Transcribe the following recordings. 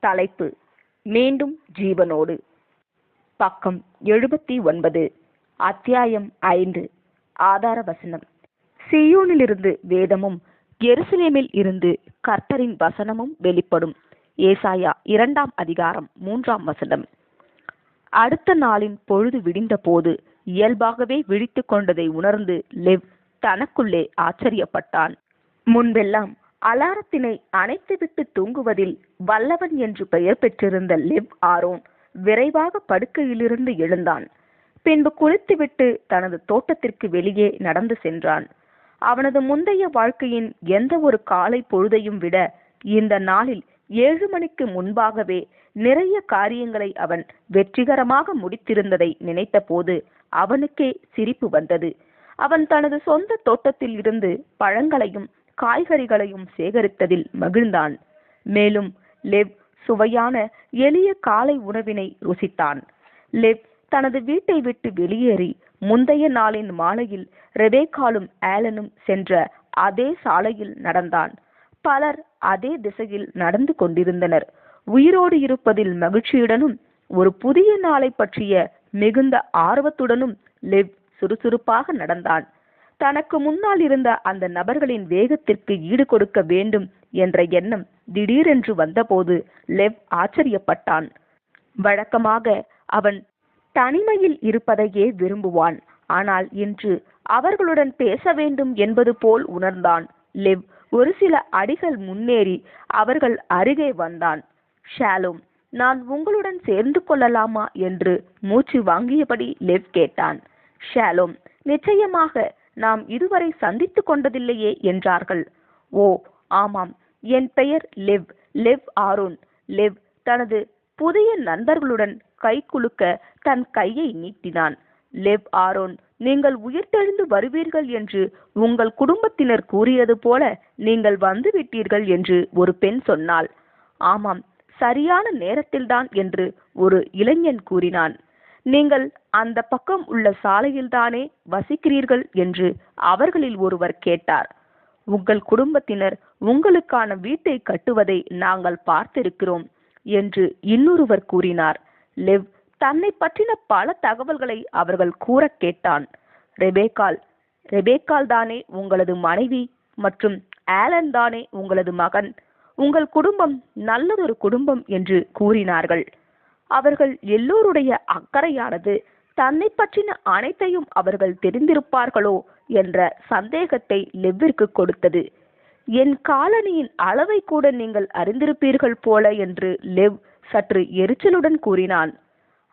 தலைப்பு: மீண்டும் ஜீவனோடு. பக்கம் 79. அத்தியாயம் 5. ஆதார வசனம்: சீயோனிலிருந்து வேதமும், எருசலேமில் இருந்து கர்த்தரின் வசனமும் வெளிப்படும். ஏசாயா 2 அதிகாரம் 3 வசனம். அடுத்த நாளின் பொழுது விடிந்த போது இயல்பாகவே விழித்துக் கொண்டதை உணர்ந்து லெவ் தனக்குள்ளே ஆச்சரியப்பட்டான். முன்பெல்லாம் அலாரத்தினை அணைத்துவிட்டு தூங்குவதில் வல்லவன் என்று பெயர் பெற்றிருந்த லெவ் ஆரோன் விரைவாக படுக்கையிலிருந்து எழுந்தான். பின்பு குளித்துவிட்டு தனது தோட்டத்திற்கு வெளியே நடந்து சென்றான். அவனது முந்தைய வாழ்க்கையின் எந்த ஒரு காலை பொழுதையும் விட இந்த நாளில் 7 மணிக்கு முன்பாகவே நிறைய காரியங்களை அவன் வெற்றிகரமாக முடித்திருந்ததை நினைத்த போது அவனுக்கே சிரிப்பு வந்தது. அவன் தனது சொந்த தோட்டத்தில் இருந்து பழங்களையும் காய்கறிகளையும் சேகரித்ததில் மகிழ்ந்தான். மேலும் லெவ் சுவையான எளிய காலை உணவினை ருசித்தான். லெவ் தனது வீட்டை விட்டு வெளியேறி முந்தைய நாளின் மாலையில் ரெபேக்காலும் ஆலனும் சென்ற அதே சாலையில் நடந்தான். பலர் அதே திசையில் நடந்து கொண்டிருந்தனர். உயிரோடு இருப்பதில் மகிழ்ச்சியுடனும் ஒரு புதிய நாளை பற்றிய மிகுந்த ஆர்வத்துடனும் லெவ் சுறுசுறுப்பாக நடந்தான். தனக்கு முன்னால் இருந்த அந்த நபர்களின் வேகத்திற்கு ஈடு கொடுக்க வேண்டும் என்ற எண்ணம் திடீரென்று வந்தபோது லெவ் ஆச்சரியப்பட்டான். வழக்கமாக அவன் தனிமையில் இருப்பதையே விரும்புவான். ஆனால் இன்று அவர்களுடன் பேச வேண்டும் என்பது போல் உணர்ந்தான். லெவ் ஒரு சில அடிகள் முன்னேறி அவர்கள் அருகே வந்தான். ஷாலோம், நான் உங்களுடன் சேர்ந்து கொள்ளலாமா என்று மூச்சு வாங்கியபடி லெவ் கேட்டான். ஷாலோம், நிச்சயமாக, நாம் இதுவரை சந்தித்து கொண்டதில்லையே என்றார்கள். ஓ ஆமாம், என் பெயர் லெவ், லெவ் ஆரோன். லெவ் தனது புதிய நண்பர்களுடன் கை குலுக்க தன் கையை நீட்டினான். லெவ் ஆரோன், நீங்கள் உயிர்த்தெழுந்து வருவீர்கள் என்று உங்கள் குடும்பத்தினர் கூறியது போல நீங்கள் வந்துவிட்டீர்கள் என்று ஒரு பெண் சொன்னாள். ஆமாம், சரியான நேரத்தில்தான் என்று ஒரு இளைஞன் கூறினான். நீங்கள் அந்த பக்கம் உள்ள சாலையில்தானே வசிக்கிறீர்கள் என்று அவர்களில் ஒருவர் கேட்டார். உங்கள் குடும்பத்தினர் உங்களுக்கான வீட்டை கட்டுவதை நாங்கள் பார்த்திருக்கிறோம் என்று இன்னொருவர் கூறினார். லெவ் தன்னை பற்றின பல தகவல்களை அவர்கள் கூற கேட்டான். ரெபேக்கால் தானே உங்களது மனைவி மற்றும் ஆலன் தானே உங்களது மகன்? உங்கள் குடும்பம் நல்லதொரு குடும்பம் என்று கூறினார்கள். அவர்கள் எல்லோருடைய அக்கறையானது தன்னை பற்றின அனைத்தையும் அவர்கள் தெரிந்திருப்பார்களோ என்ற சந்தேகத்தை லெவ்விற்கு கொடுத்தது. என் காலனியின் அளவை கூட நீங்கள் அறிந்திருப்பீர்கள் போல என்று லெவ் சற்று எரிச்சலுடன் கூறினான்.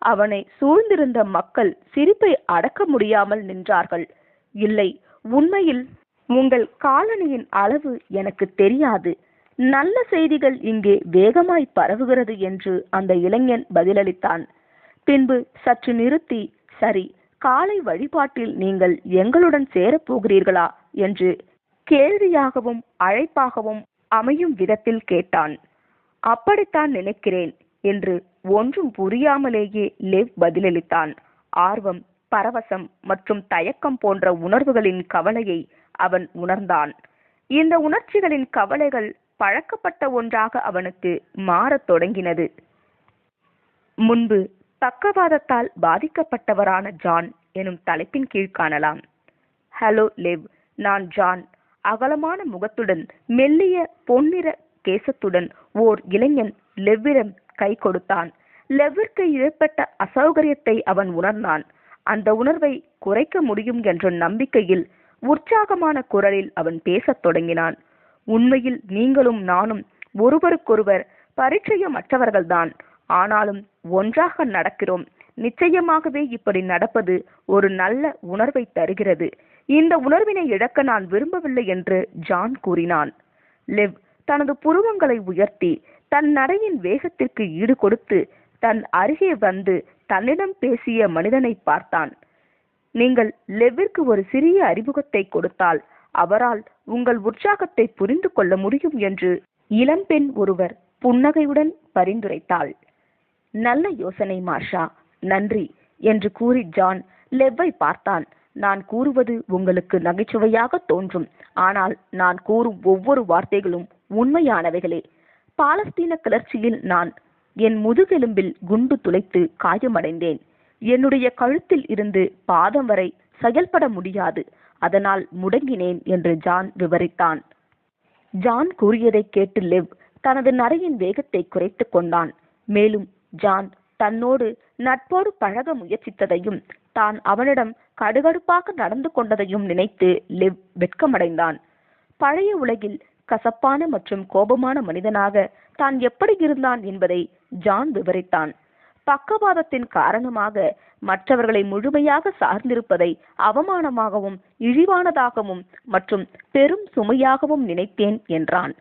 அவனை சூழ்ந்திருந்த மக்கள் சிரிப்பை அடக்க முடியாமல் நின்றார்கள். இல்லை, உண்மையில் உங்கள் காலனியின் அளவு எனக்கு தெரியாது. நல்ல செய்திகள் இங்கே வேகமாய் பரவுகிறது என்று அந்த இளைஞன் பதிலளித்தான். பின்பு சற்று நிறுத்தி, சரி, காலை வழிபாட்டில் நீங்கள் எங்களுடன் சேரப்போகிறீர்களா என்று கேள்வியாகவும் அழைப்பாகவும் அமையும் விதத்தில் கேட்டான். அப்படித்தான் நினைக்கிறேன் என்று ஒன்றும் புரியாமலேயே லெவ் பதிலளித்தான். ஆர்வம், பரவசம் மற்றும் தயக்கம் போன்ற உணர்வுகளின் கவலையை அவன் உணர்ந்தான். இந்த உணர்ச்சிகளின் கவலைகள் பழக்கப்பட்ட ஒன்றாக அவனுக்கு மாறத் தொடங்கினது. முன்பு பக்கவாதத்தால் பாதிக்கப்பட்டவரான ஜான் எனும் தலைப்பின் கீழ் காணலாம். ஹலோ லெவ், நான் ஜான். அகலமான முகத்துடன் மெல்லிய பொன்னிற கேசத்துடன் ஓர் இளைஞன் லெவ்விடம் கை கொடுத்தான். லெவ்விற்கு ஏற்பட்ட அசௌகரியத்தை அவன் உணர்ந்தான். அந்த உணர்வை குறைக்க முடியும் என்ற நம்பிக்கையில் உற்சாகமான குரலில் அவன் பேசத் தொடங்கினான். உண்மையில் நீங்களும் நானும் ஒருவருக்கொருவர் பரிச்சயமற்றவர்கள்தான். ஆனாலும் ஒன்றாக நடக்கிறோம். நிச்சயமாகவே இப்படி நடப்பது ஒரு நல்ல உணர்வை தருகிறது. இந்த உணர்வினை இழக்க நான் விரும்பவில்லை என்று ஜான் கூறினான். லெவ் தனது புருவங்களை உயர்த்தி தன் நடையின் வேகத்திற்கு ஈடு கொடுத்து தன் அருகே வந்து தன்னிடம் பேசிய மனிதனை பார்த்தான். நீங்கள் லெவ்விற்கு ஒரு சிறிய அறிமுகத்தை கொடுத்தால் அவரால் உங்கள் உற்சாகத்தை புரிந்து கொள்ள முடியும் என்று இளம்பெண் ஒருவர் புன்னகையுடன் பரிந்துரைத்தாள். நல்ல யோசனை மார்ஷா, நன்றி என்று கூறி ஜான் லெவ்வை பார்த்தான். நான் கூறுவது உங்களுக்கு நகைச்சுவையாக தோன்றும், ஆனால் நான் கூறும் ஒவ்வொரு வார்த்தைகளும் உண்மையானவைகளே. பாலஸ்தீன கிளர்ச்சியில் நான் என் முதுகெலும்பில் குண்டு துளைத்து காயமடைந்தேன். என்னுடைய கழுத்தில் இருந்து பாதம் வரை செயல்பட முடியாது. அதனால் முடங்கினேன் என்று ஜான் விவரித்தான். ஜான் கூறியதை கேட்டு லெவ் தனது நடையின் வேகத்தை குறைத்து கொண்டான். மேலும் ஜான் தன்னோடு நட்போடு பழக முயற்சித்ததையும் தான் அவனிடம் கடுகடுப்பாக நடந்து கொண்டதையும் நினைத்து லெவ் வெட்கமடைந்தான். பழைய உலகில் கசப்பான மற்றும் கோபமான மனிதனாக தான் எப்படி இருந்தான் என்பதை ஜான் விவரித்தான். பக்கவாதத்தின் காரணமாக மற்றவர்களை முழுமையாக சார்ந்திருப்பதை அவமானமாகவும் இழிவானதாகவும் மற்றும் பெரும் சுமையாகவும் நினைத்தேன் என்றான்.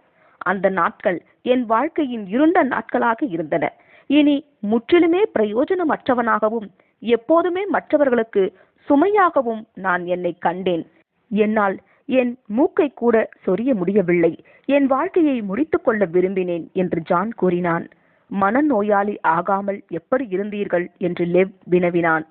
அந்த நாட்கள் என் வாழ்க்கையின் இருண்ட நாட்களாக இருந்தன. இனி முற்றிலுமே பிரயோஜனமற்றவனாகவும் எப்போதுமே மற்றவர்களுக்கு சுமையாகவும் நான் என்னை கண்டேன். என்னால் என் மூக்கை கூட சொரிய முடியவில்லை. என் வாழ்க்கையை முடித்துக் கொள்ள விரும்பினேன் என்று ஜான் கூறினான். மனநோயாளி ஆகாமல் எப்படி இருந்தீர்கள் என்று லெவ் வினவினான்.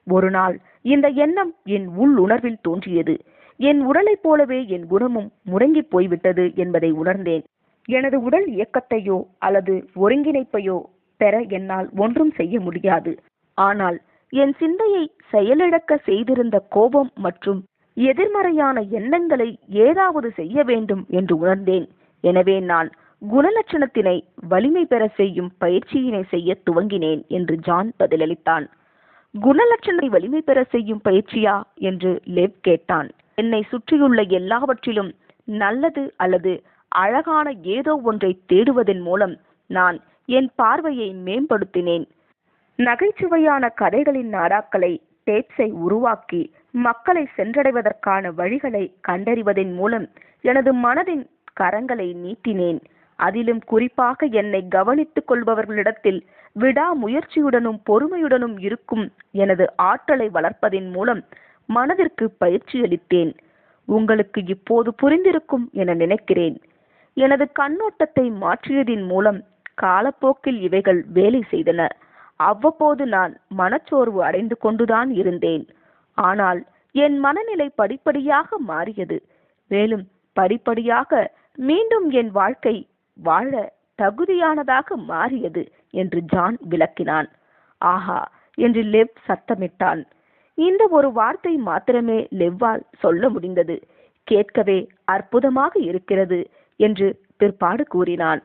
ஒரு நாள் இந்த எண்ணம் என் உள்ளுணர்வில் தோன்றியது. என் உடலைப் போலவே என் குணமும் முடங்கி போய்விட்டது என்பதை உணர்ந்தேன். எனது உடல் இயக்கத்தையோ அல்லது ஒருங்கிணைப்பையோ பெற என்னால் ஒன்றும் செய்ய முடியாது. ஆனால் என் சிந்தையை செயலிழக்க செய்திருந்த கோபம் மற்றும் எதிர்மறையான எண்ணங்களை ஏதாவது செய்ய வேண்டும் என்று உணர்ந்தேன். எனவே நான் குணலட்சணத்தினை வலிமை பெற செய்யும் பயிற்சியினை செய்ய துவங்கினேன் என்று ஜான் பதிலளித்தான். குணலட்சணத்தை வலிமை பெற செய்யும் பயிற்சியா என்று லெவ் கேட்டான். என்னை சுற்றியுள்ள எல்லாவற்றிலும் நல்லது அல்லது அழகான ஏதோ ஒன்றை தேடுவதன் மூலம் நான் என் பார்வையை மேம்படுத்தினேன். நகைச்சுவையான கதைகளின் நாடாக்களை டேப்ஸை உருவாக்கி மக்களை சென்றடைவதற்கான வழிகளை கண்டறிவதன் மூலம் எனது மனதின் கரங்களை நீட்டினேன். அதிலும் குறிப்பாக என்னை கவனித்துக் கொள்பவர்களிடத்தில் விடாமுயற்சியுடனும் பொறுமையுடனும் இருக்கும் எனது ஆற்றலை வளர்ப்பதன் மூலம் மனதிற்கு பயிற்சி அளித்தேன். உங்களுக்கு இப்போது புரிந்திருக்கும் என நினைக்கிறேன். எனது கண்ணோட்டத்தை மாற்றியதின் மூலம் காலப்போக்கில் இவைகள் வேலை செய்தன. அவ்வப்போது நான் மனச்சோர்வு அடைந்து கொண்டுதான் இருந்தேன். ஆனால் என் மனநிலை படிப்படியாக மாறியது. மேலும் படிப்படியாக மீண்டும் என் வாழ்க்கை வாழ தகுதியானதாக மாறியது என்று ஜான் விளக்கினான். ஆஹா என்று லெவ் சத்தமிட்டான். இந்த ஒரு வார்த்தை மாத்திரமே லெவ்வால் சொல்ல முடிந்தது. கேட்கவே அற்புதமாக இருக்கிறது என்று பிற்பாடு கூறினான்.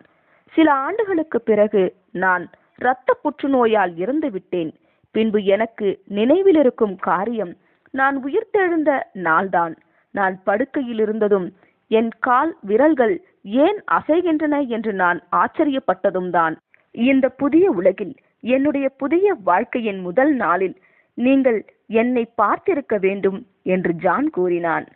சில ஆண்டுகளுக்கு பிறகு நான் இரத்த புற்றுநோயால் இறந்து விட்டேன். பின்பு எனக்கு நினைவில் இருக்கும் காரியம் நான் உயிர்த்தெழுந்த நாள்தான். நான் படுக்கையில் இருந்ததும் என் கால் விரல்கள் ஏன் அசைகின்றன என்று நான் ஆச்சரியப்பட்டதும் தான். இந்த புதிய உலகில் என்னுடைய புதிய வாழ்க்கையின் முதல் நாளில் நீங்கள் என்னை பார்த்திருக்க வேண்டும் என்று ஜான் கூறினான்.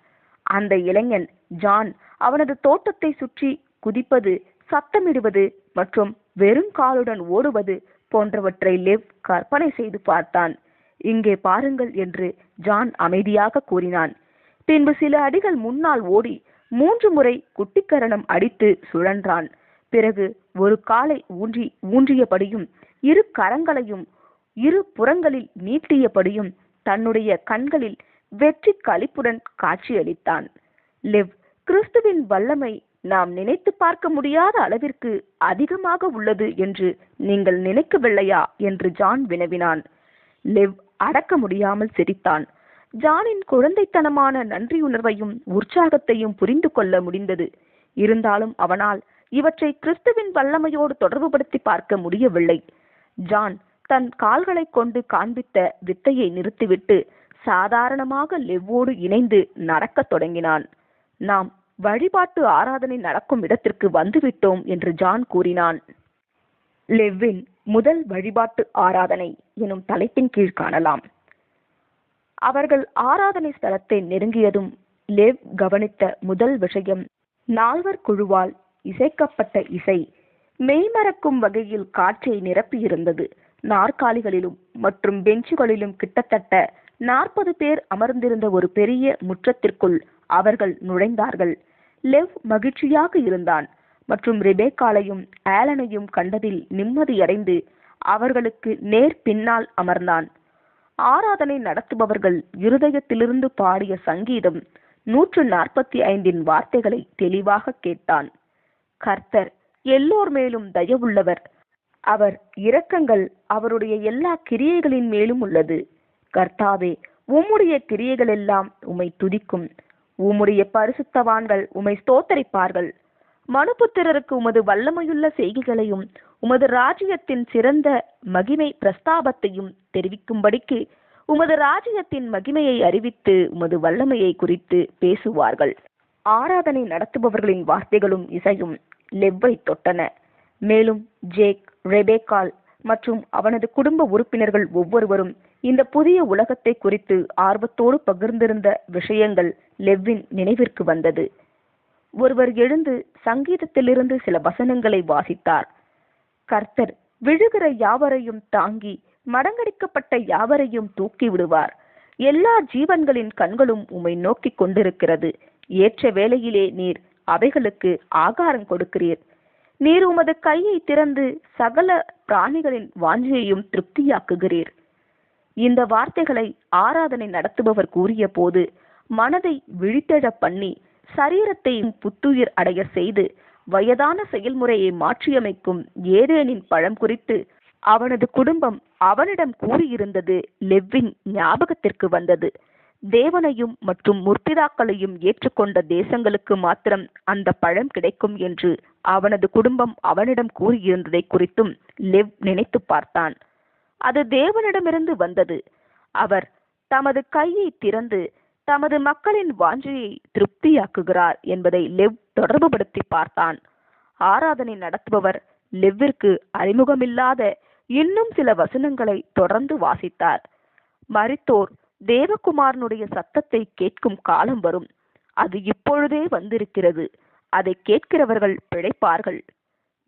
அந்த இளைஞன் ஜான் அவனது தோட்டத்தை சுற்றி குதிப்பது, சத்தமிடுவது மற்றும் வெறும் காலுடன் ஓடுவது போன்றவற்றை லெவ் கற்பனை செய்து பார்த்தான். இங்கே பாருங்கள் என்று ஜான் அமைதியாக கூறினான். பின்பு சில அடிகள் முன்னால் ஓடி 3 முறை குட்டிக்கரணம் அடித்து சுழன்றான். பிறகு ஒரு காலை ஊன்றியபடியும் 2 கரங்களையும் 2 புறங்களில் நீட்டியபடியும் தன்னுடைய கண்களில் வெற்றி களிப்புடன் காட்சியளித்தான். லெவ், கிறிஸ்துவின் வல்லமை நாம் நினைத்து பார்க்க முடியாத அளவிற்கு அதிகமாக உள்ளது என்று நீங்கள் நினைக்கவில்லையா என்று ஜான் வினவினான். லெவ் அடக்க முடியாமல் சிரித்தான். ஜானின் குழந்தைத்தனமான நன்றியுணர்வையும் உற்சாகத்தையும் புரிந்து கொள்ள முடிந்தது. இருந்தாலும் அவனால் இவற்றை கிறிஸ்துவின் வல்லமையோடு தொடர்புபடுத்தி பார்க்க முடியவில்லை. ஜான் தன் கால்களை கொண்டு காண்பித்த வித்தையை நிறுத்திவிட்டு சாதாரணமாக லெவ்வோடு இணைந்து நடக்கத் தொடங்கினான். நாம் வழிபாட்டு ஆராதனை நடக்கும் இடத்திற்கு வந்துவிட்டோம் என்று ஜான் கூறினான். லெவ்வின் முதல் வழிபாட்டு ஆராதனை எனும் தலைப்பின் கீழ் காணலாம். அவர்கள் ஆராதனை ஸ்தலத்தை நெருங்கியதும் லெவ் கவனித்த முதல் விஷயம் 4 குழுவால் இசைக்கப்பட்ட இசை மெய்மறக்கும் வகையில் காற்றை நிரப்பியிருந்தது. நாற்காலிகளிலும் மற்றும் பெஞ்சுகளிலும் கிட்டத்தட்ட 40 பேர் அமர்ந்திருந்த ஒரு பெரிய முற்றத்திற்குள் அவர்கள் நுழைந்தார்கள். லெவ் மகிழ்ச்சியாக இருந்தான் மற்றும் ரெபேக்காளையும் ஆலனையும் கண்டதில் நிம்மதியடைந்து அவர்களுக்கு நேர் பின்னால் அமர்ந்தான். ஆராதனை நடத்துபவர்கள் இருதயத்திலிருந்து பாடிய சங்கீதம் 145 வார்த்தைகளை தெளிவாக கேட்டான். கர்த்தர் எல்லோர் மேலும் தயவுள்ளவர். அவர் இரக்கங்கள் அவருடைய எல்லா கிரியைகளின் மேலும் உள்ளது. கர்த்தாவே, உம்முடைய கிரியைகள் எல்லாம் உம்மை துதிக்கும். உம்முடைய பரிசுத்தவான்கள் உம்மை ஸ்தோத்தரிப்பார்கள். மனுபுத்திரருக்கு உமது வல்லமையுள்ள செய்கைகளையும் உமது ராஜ்யத்தின் சிறந்த மகிமை பிரஸ்தாபத்தையும் தெரிவிக்கும்படிக்கு உமது ராஜ்யத்தின் மகிமையை அறிவித்து உமது வல்லமையை குறித்து பேசுவார்கள். ஆராதனை நடத்துபவர்களின் வார்த்தைகளும் இசையும் லெவ்வை தொட்டன. மேலும் ஜேக், ரெபேக்கால் மற்றும் அவனது குடும்ப உறுப்பினர்கள் ஒவ்வொருவரும் இந்த புதிய உலகத்தை குறித்து ஆர்வத்தோடு பகிர்ந்திருந்த விஷயங்கள் லெவ்வின் நினைவிற்கு வந்தது. ஒருவர் எழுந்து சங்கீதத்திலிருந்து சில வசனங்களை வாசித்தார். கர்த்தர் விழுகிற யாவரையும் தாங்கி மடங்கடிக்கப்பட்ட யாவரையும் தூக்கி விடுவார். எல்லா ஜீவன்களின் கண்களும் உம்மை நோக்கி கொண்டிருக்கிறது. ஏற்ற வேளையிலே நீர் அவைகளுக்கு ஆகாரம் கொடுக்கிறீர். நீர் உமது கையை திறந்து சகல பிராணிகளின் வாஞ்சையையும் திருப்தியாக்குகிறீர். இந்த வார்த்தைகளை ஆராதனை நடத்துபவர் கூறிய போது மனதை விழித்தெழ பண்ணி சரீரத்தை புத்துயிர் அடைய செய்து வயதான செயல்முறையை மாற்றியமைக்கும் ஏதேனின் பழம் குறித்து அவனது குடும்பம் அவனிடம் கூறியிருந்தது லெவ்வின் ஞாபகத்திற்கு வந்தது. தேவனையும் மற்றும் முற்பிதாக்களையும் ஏற்றுக்கொண்ட தேசங்களுக்கு மாத்திரம் அந்த பழம் கிடைக்கும் என்று அவனது குடும்பம் அவனிடம் கூறியிருந்ததை குறித்தும் லெவ் நினைத்து பார்த்தான். அது தேவனிடமிருந்து வந்தது. அவர் தமது கையை திறந்து தமது மக்களின் வாஞ்சையை திருப்தியாக்குகிறார் என்பதை லெவ் தொடர்புபடுத்தி பார்த்தான். ஆராதனை நடத்துபவர் லெவ்விற்கு அறிமுகமில்லாத இன்னும் சில வசனங்களை தொடர்ந்து வாசித்தார். மரித்தோர் தேவகுமாரனுடைய சத்தத்தை கேட்கும் காலம் வரும். அது இப்பொழுதே வந்திருக்கிறது. அதை கேட்கிறவர்கள் பிழைப்பார்கள்.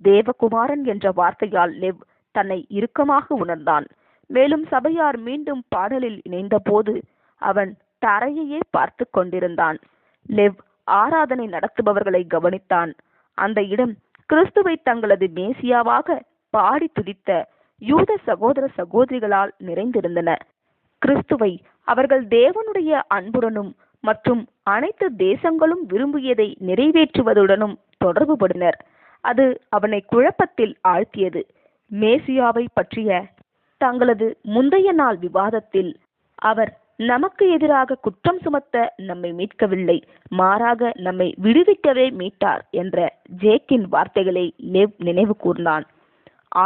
தேவகுமாரன் என்ற வார்த்தையால் லெவ் தன்னை இறுக்கமாக உணர்ந்தான். மேலும் சபையார் மீண்டும் பாடலில் இணைந்த போது அவன் தரையையே பார்த்து கொண்டிருந்தான். லெவ் ஆராதனை நடத்துபவர்களை கவனித்தான். அந்த இடம் கிறிஸ்துவை தங்களது மேசியாவாக பாடி துதித்த யூத சகோதர சகோதரிகளால் நிறைந்திருந்தன. கிறிஸ்துவை அவர்கள் தேவனுடைய அன்புடனும் மற்றும் அனைத்து தேசங்களும் விரும்பியதை நிறைவேற்றுவதுடனும் தொடர்புபடுனர். அது அவனை குழப்பத்தில் ஆழ்த்தியது. மேசியாவை பற்றிய தங்களது முந்தைய நாள் விவாதத்தில் அவர் நமக்கு எதிராக குற்றம் சுமத்த நம்மை மீட்கவில்லை, மாறாக நம்மை விடுவிக்கவே மீட்டார் என்ற ஜேக்கின் வார்த்தைகளை லெவ் நினைவு கூர்ந்தான்.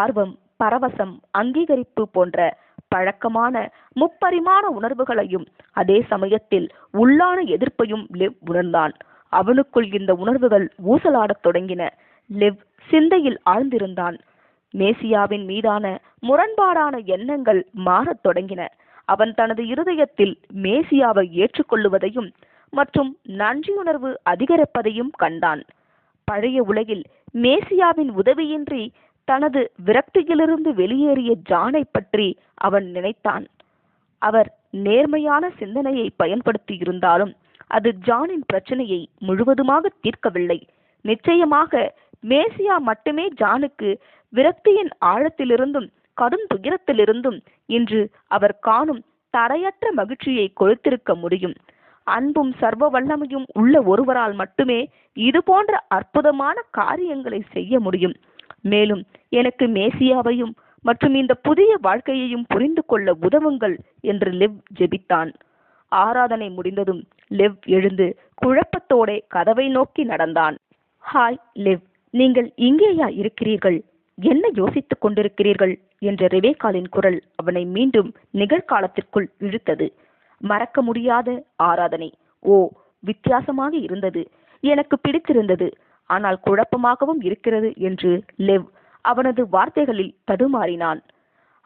ஆர்வம், பரவசம், அங்கீகரிப்பு போன்ற பழக்கமான முப்பரிமாண உணர்வுகளையும் அதே சமயத்தில் உள்ளான எதிர்ப்பையும் லெவ் உணர்ந்தான். அவனுக்குள் இந்த உணர்வுகள் ஊசலாடத் தொடங்கின. லெவ் சிந்தையில் ஆழ்ந்திருந்தான். மேசியாவின் மீதான முரண்பாடான எண்ணங்கள் மாறத் தொடங்கின. அவன் தனது இருதயத்தில் மேசியாவை ஏற்றுக்கொள்ளுவதையும் மற்றும் நன்றியுணர்வு அதிகரிப்பதையும் கண்டான். பழைய உலகில் மேசியாவின் உதவியின்றி தனது விரக்தியிலிருந்து வெளியேறிய ஜானை பற்றி அவன் நினைத்தான். அவர் நேர்மையான சிந்தனையை பயன்படுத்தி இருந்தாலும் அது ஜானின் பிரச்சனையை முழுவதுமாக தீர்க்கவில்லை. நிச்சயமாக மேசியா மட்டுமே ஜானுக்கு விரக்தியின் ஆழத்திலிருந்தும் கடும் துயரத்திலிருந்தும் இன்று அவர் காணும் தரையற்ற மகிழ்ச்சியை கொடுத்திருக்க முடியும். அன்பும் சர்வ வல்லமையும் உள்ள ஒருவரால் மட்டுமே இது போன்ற அற்புதமான காரியங்களை செய்ய முடியும். மேலும் எனக்கு மேசியாவையும் மற்றும் இந்த புதிய வாழ்க்கையையும் புரிந்து கொள்ள உதவுங்கள் என்று லெவ் ஜெபித்தான். ஆராதனை முடிந்ததும் லெவ் எழுந்து குழப்பத்தோட கதவை நோக்கி நடந்தான். ஹாய் லெவ், நீங்கள் இங்கேயா இருக்கிறீர்கள்? என்ன யோசித்துக் கொண்டிருக்கிறீர்கள் என்ற ரெபேக்காலின் குரல் அவனை மீண்டும் நிகழ்காலத்திற்குள் இழுத்தது. மறக்க முடியாத ஆராதனை. ஓ, வித்தியாசமாக இருந்தது. எனக்கு பிடித்திருந்தது, ஆனால் குழப்பமாகவும் இருக்கிறது என்று லெவ் அவனது வார்த்தைகளில் தடுமாறினான்.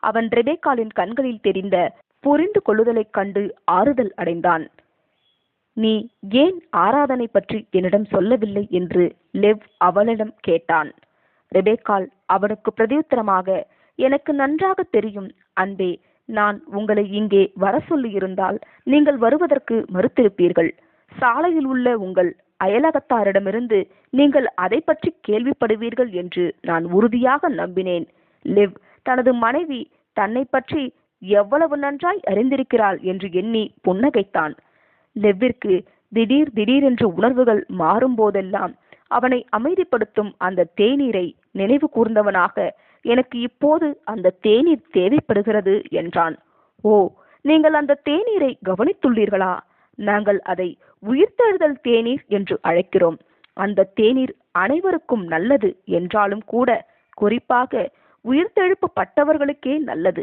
அவன் ரெபேக்காலின் கண்களில் தெரிந்த புரிந்து கொள்ளுதலைக் கண்டு ஆறுதல் அடைந்தான். நீ ஏன் ஆராதனை பற்றி என்னிடம் சொல்லவில்லை என்று லெவ் அவளிடம் கேட்டான். ரெபேக்கால் அவனுக்கு பிரதியுத்தரமாக, எனக்கு நன்றாக தெரியும் அன்பே, நான் உங்களை இங்கே வர சொல்லியிருந்தால் நீங்கள் வருவதற்கு மறுத்திருப்பீர்கள். சாலையில் உள்ள உங்கள் அயலகத்தாரிடமிருந்து நீங்கள் அதை பற்றி கேள்விப்படுவீர்கள் என்று நான் உறுதியாக நம்பினேன். லெவ் தனது மனைவி தன்னை பற்றி எவ்வளவு நன்றாய் அறிந்திருக்கிறாள் என்று எண்ணி புன்னகைத்தான். லெவ்விற்கு திடீரென்று உணர்வுகள் மாறும் போதெல்லாம் அவனை அமைதிப்படுத்தும் அந்த தேநீரை நினைவு கூர்ந்தவனாக, எனக்கு இப்போது அந்த தேநீர் தேவைப்படுகிறது என்றான். ஓ, நீங்கள் அந்த தேநீரை கவனித்துள்ளீர்களா? நாங்கள் அதை உயிர்த்தெழுதல் தேநீர் என்று அழைக்கிறோம். அந்த தேநீர் அனைவருக்கும் நல்லது என்றாலும் கூட குறிப்பாக உயிர்த்தெழுப்பப்பட்டவர்களுக்கே நல்லது.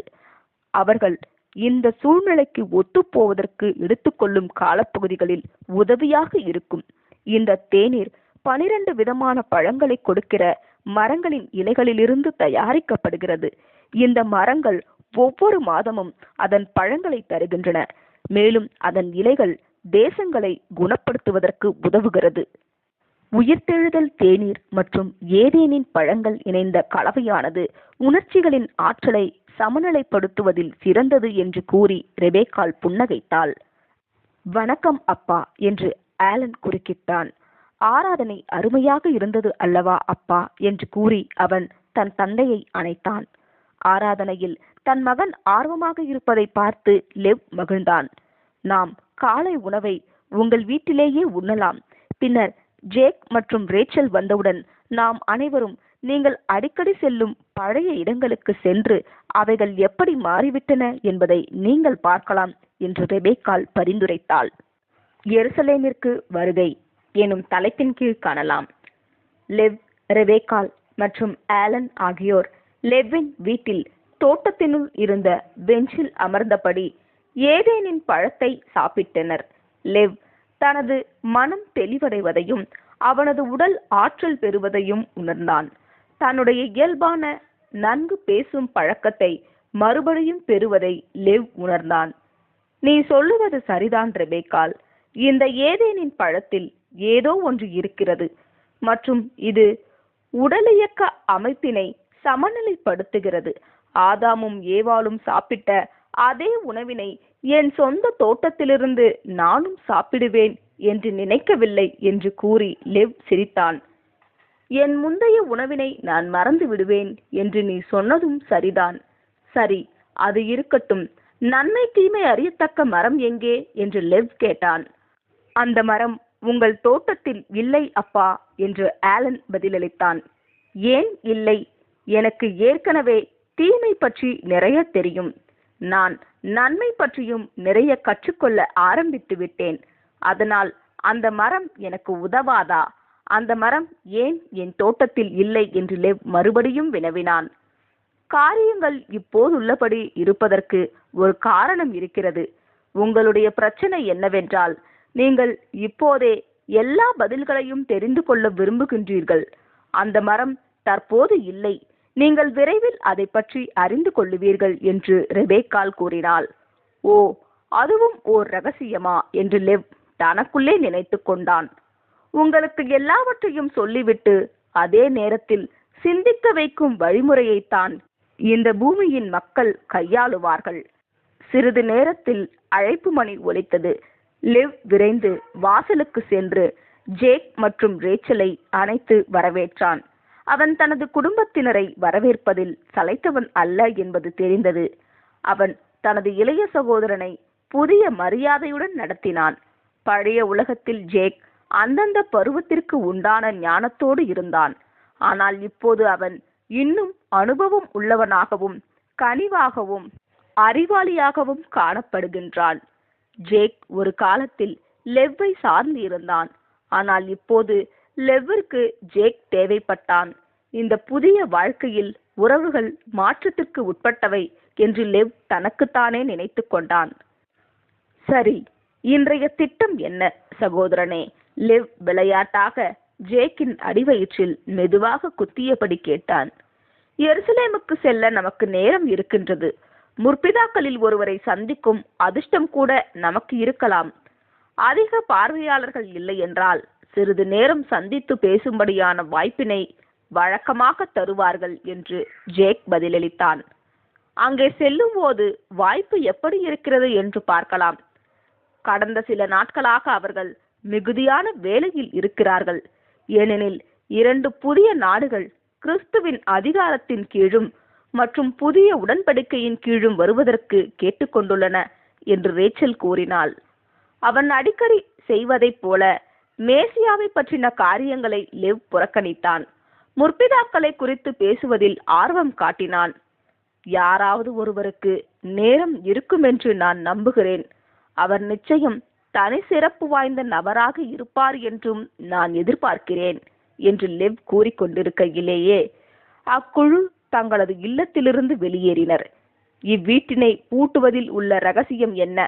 அவர்கள் இந்த சூழ்நிலைக்கு ஒத்துப்போவதற்கு எடுத்துக்கொள்ளும் காலப்பகுதிகளில் உதவியாக இருக்கும். இந்த தேநீர் 12 விதமான பழங்களை கொடுக்கிற மரங்களின் இலைகளிலிருந்து தயாரிக்கப்படுகிறது. இந்த மரங்கள் ஒவ்வொரு மாதமும் அதன் பழங்களை தருகின்றன. மேலும் அதன் இலைகள் தேசங்களை குணப்படுத்துவதற்கு உதவுகிறது. உயிர்த்தெழுதல் தேநீர் மற்றும் ஏதேனின் பழங்கள் இணைந்த கலவையானது உணர்ச்சிகளின் ஆற்றலை சமநிலைப்படுத்துவதில் சிறந்தது என்று கூறி ரெபேக்காள் புன்னகைத்தாள். வணக்கம் அப்பா என்று ஆலன் குறுக்கிட்டான். ஆராதனை அருமையாக இருந்தது அல்லவா அப்பா என்று கூறி அவன் தன் தந்தையை அணைத்தான். ஆராதனையில் தன் மகன் ஆர்வமாக இருப்பதை பார்த்து லெவ் மகிழ்ந்தான். நாம் காலை உணவை உங்கள் வீட்டிலேயே உண்ணலாம். பின்னர் ஜேக் மற்றும் ரேச்சல் வந்தவுடன் நாம் அனைவரும் நீங்கள் அடிக்கடி செல்லும் பழைய இடங்களுக்கு சென்று அவைகள் எப்படி மாறிவிட்டன என்பதை நீங்கள் பார்க்கலாம் என்று ரெபேக்காள் பரிந்துரைத்தாள். எருசலேமிற்கு வருகை எனும் தலைப்பின் கீழ் காணலாம். லெவ், ரெபேக்காள் மற்றும் ஆலன் ஆகியோர் லெவ்வின் வீட்டில் தோட்டத்தினுள் இருந்த பெஞ்சில் அமர்ந்தபடி ஏதேனின் பழத்தை சாப்பிட்டனர். லெவ் தனது மனம் தெளிவடைவதையும் அவனது உடல் ஆற்றல் பெறுவதையும் உணர்ந்தான். தன்னுடைய இயல்பான நன்கு பேசும் பழக்கத்தை மறுபடியும் பெறுவதை லெவ் உணர்ந்தான். நீ சொல்லுவது சரிதான் ரெபேக்காள். இந்த ஏதேனின் பழத்தில் ஏதோ ஒன்று இருக்கிறது மற்றும் இது உடலியக்க அமைப்பினை சமநிலைப்படுத்துகிறது. ஆதாமும் ஏவாளும் சாப்பிட்ட அதே உணவினை என் சொந்த தோட்டத்திலிருந்து நானும் சாப்பிடுவேன் என்று நினைக்கவில்லை என்று கூறி லெவ் சிரித்தான். என் முந்தைய உணவினை நான் மறந்து விடுவேன் என்று நீ சொன்னதும் சரிதான். சரி, அது இருக்கட்டும். நன்மை தீமை அறியத்தக்க மரம் எங்கே என்று லெவ் கேட்டான். அந்த மரம் உங்கள் தோட்டத்தில் இல்லை அப்பா என்று ஆலன் பதிலளித்தான். ஏன் இல்லை? எனக்கு ஏற்கனவே தீமை பற்றி நிறைய தெரியும். நான் நன்மை பற்றியும் நிறைய கற்றுக்கொள்ள ஆரம்பித்து விட்டேன். அதனால் அந்த மரம் எனக்கு உதவாதா? அந்த மரம் ஏன் என் தோட்டத்தில் இல்லை என்று லெவ் மறுபடியும் வினவினான். காரியங்கள் இப்போதுள்ளபடி இருப்பதற்கு ஒரு காரணம் இருக்கிறது. உங்களுடைய பிரச்சனை என்னவென்றால், நீங்கள் இப்போதே எல்லா பதில்களையும் தெரிந்து கொள்ள விரும்புகின்றீர்கள். அந்த மரம் தற்போது இல்லை. நீங்கள் விரைவில் அதை பற்றி அறிந்து கொள்ளுவீர்கள் என்று ரெபேக்காள் கூறினாள். ஓ, அதுவும் ஓர் ரகசியமா என்று லெவ் தனக்குள்ளே நினைத்து கொண்டான். உங்களுக்கு எல்லாவற்றையும் சொல்லிவிட்டு அதே நேரத்தில் சிந்திக்க வைக்கும் வழிமுறையைத்தான் இந்த பூமியின் மக்கள் கையாளுவார்கள். சிறிது நேரத்தில் அழைப்பு மணி ஒலித்தது. லெவ் விரைந்து வாசலுக்கு சென்று ஜேக் மற்றும் ரேச்சலை அணைத்து வரவேற்றான். அவன் தனது குடும்பத்தினரை வரவேற்பதில் சளைத்தவன் அல்ல என்பது தெரிந்தது. அவன் தனது இளைய சகோதரனை புதிய மரியாதையுடன் நடத்தினான். பழைய உலகத்தில் ஜேக் அந்தந்த பருவத்திற்கு உண்டான ஞானத்தோடு இருந்தான். ஆனால் இப்போது அவன் இன்னும் அனுபவம் உள்ளவனாகவும் கனிவாகவும் அறிவாளியாகவும் காணப்படுகின்றான். ஜேக் ஒரு காலத்தில் லெவ்வை சார்ந்து இருந்தான். ஆனால் இப்போது லெவ்விற்கு ஜேக் தேவைப்பட்டான். இந்த புதிய வாழ்க்கையில் உறவுகள் மாற்றத்திற்கு உட்பட்டவை என்று லெவ் தனக்குத்தானே நினைத்து கொண்டான். சரி, இன்றைய திட்டம் என்ன சகோதரனே? லெவ் விளையாட்டாக ஜேக்கின் அடிவயிற்றில் மெதுவாக குத்தியபடி கேட்டான். எருசலேமுக்கு செல்ல நமக்கு நேரம் இருக்கின்றது. முற்பிதாக்களில் ஒருவரை சந்திக்கும் அதிர்ஷ்டம் கூட நமக்கு இருக்கலாம். அதிக பார்வையாளர்கள் இல்லை என்றால் சிறிது நேரம் சந்தித்து பேசும்படியான வாய்ப்பினை வழக்கமாக தருவார்கள் என்று ஜேக் பதிலளித்தான். அங்கே செல்லும் போது வாய்ப்பு எப்படி இருக்கிறது என்று பார்க்கலாம். கடந்த சில நாட்களாக அவர்கள் மிகுதியான வேலையில் இருக்கிறார்கள். ஏனெனில் 2 புதிய நாடுகள் கிறிஸ்துவின் அதிகாரத்தின் கீழும் மற்றும் புதிய உடன்படிக்கையின் கீழும் வருவதற்கு கேட்டுக்கொண்டுள்ளன என்று ரேச்சல் கூறினாள். அவன் அடிக்கடி செய்வதைப் போல மேசியாவை பற்றின காரியங்களை லெவ் புறக்கணித்தான். முற்பிதாக்களை குறித்து பேசுவதில் ஆர்வம் காட்டினான். யாராவது ஒருவருக்கு நேரம் இருக்கும் என்று நான் நம்புகிறேன். அவர் நிச்சயம் தனி சிறப்பு வாய்ந்த நபராக இருப்பார் என்றும் நான் எதிர்பார்க்கிறேன் என்று லெவ் கூறிக்கொண்டிருக்கையிலேயே அக்குழு தங்களது இல்லத்திலிருந்து வெளியேறினர். இவ்வீட்டினை பூட்டுவதில் உள்ள ரகசியம் என்ன?